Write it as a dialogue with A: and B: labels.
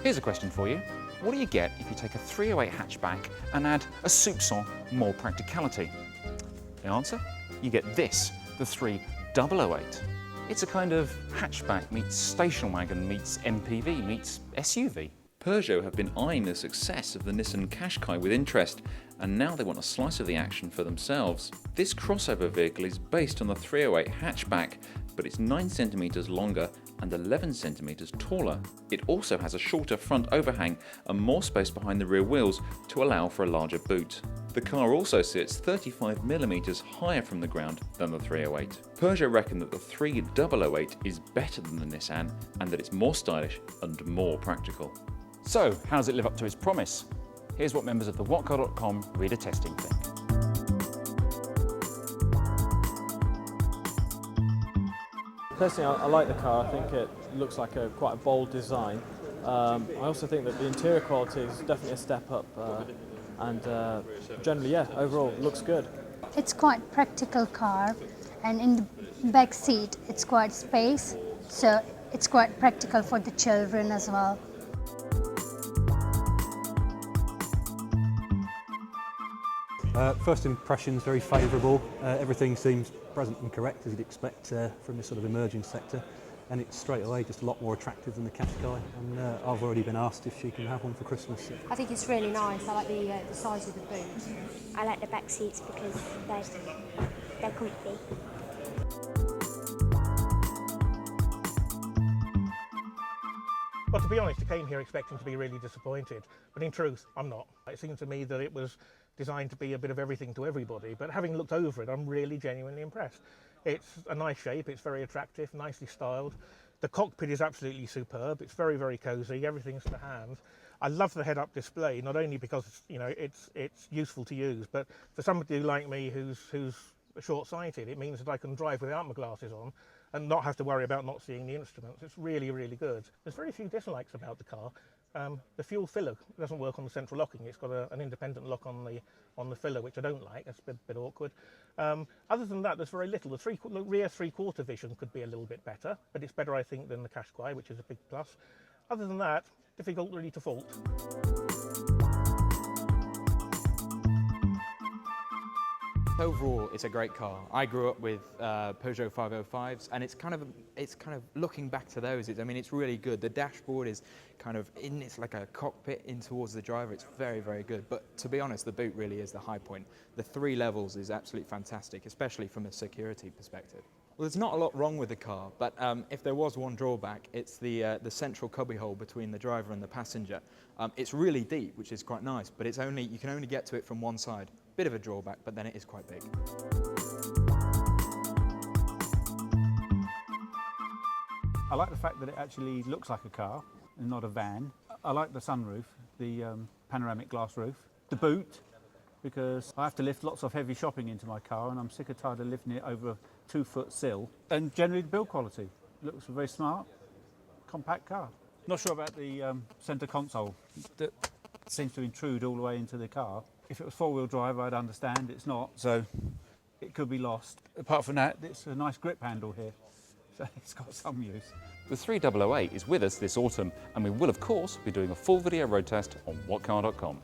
A: Here's a question for you. What do you get if you take a 308 hatchback and add a soupçon more practicality? The answer? You get this, the 3008. It's a kind of hatchback meets station wagon meets MPV meets SUV. Peugeot have been eyeing the success of the Nissan Qashqai with interest, and now they want a slice of the action for themselves. This crossover vehicle is based on the 308 hatchback, but it's 9 cm longer and 11 cm taller. It also has a shorter front overhang and more space behind the rear wheels to allow for a larger boot. The car also sits 35 mm higher from the ground than the 308. Peugeot reckon that the 3008 is better than the Nissan and that it's more stylish and more practical. So, how does it live up to its promise? Here's what members of the whatcar.com reader testing think.
B: Personally, I like the car. I think it looks like quite a bold design. I also think that the interior quality is definitely a step up, and generally, yeah, overall, looks good.
C: It's quite a practical car, and in the back seat, it's quite space, so it's quite practical for the children as well.
D: First impressions very favourable. Everything seems present and correct as you'd expect from this sort of emerging sector, and it's straight away just a lot more attractive than the Qashqai, and I've already been asked if she can have one for Christmas.
E: I think it's really nice. I like the size of the boot. I like the back seats because they're comfy.
F: Well, to be honest, I came here expecting to be really disappointed, but in truth, I'm not. It seemed to me that it was designed to be a bit of everything to everybody, but having looked over it, I'm really genuinely impressed. It's a nice shape, it's very attractive, nicely styled. The cockpit is absolutely superb, it's very, very cosy, everything's to hand. I love the head-up display, not only because it's useful to use, but for somebody like me who's short-sighted, it means that I can drive without my glasses on and not have to worry about not seeing the instruments. It's really, really good. There's very few dislikes about the car. The fuel filler doesn't work on the central locking. It's got an independent lock on the filler, which I don't like. It's a bit awkward. Other than that, there's very little. The rear three-quarter vision could be a little bit better, but it's better, I think, than the Qashqai, which is a big plus. Other than that, difficult really to fault.
G: Overall, it's a great car. I grew up with Peugeot 505s, and it's kind of looking back to those. I mean, it's really good. The dashboard is kind of it's like a cockpit in towards the driver. It's very, very good. But to be honest, the boot really is the high point. The 3 levels is absolutely fantastic, especially from a security perspective. Well, there's not a lot wrong with the car, but if there was one drawback, it's the central cubbyhole between the driver and the passenger. It's really deep, which is quite nice, but you can only get to it from one side. Bit of a drawback, but then it is quite big.
H: I like the fact that it actually looks like a car and not a van. I like the sunroof, the panoramic glass roof. The boot, because I have to lift lots of heavy shopping into my car and I'm sick and tired of lifting it over a 2-foot sill. And generally the build quality. It looks very smart, compact car. Not sure about the centre console that seems to intrude all the way into the car. If it was 4-wheel drive, I'd understand. It's not, so it could be lost. Apart from that, it's a nice grip handle here, so it's got some use.
A: The 3008 is with us this autumn, and we will, of course, be doing a full video road test on whatcar.com.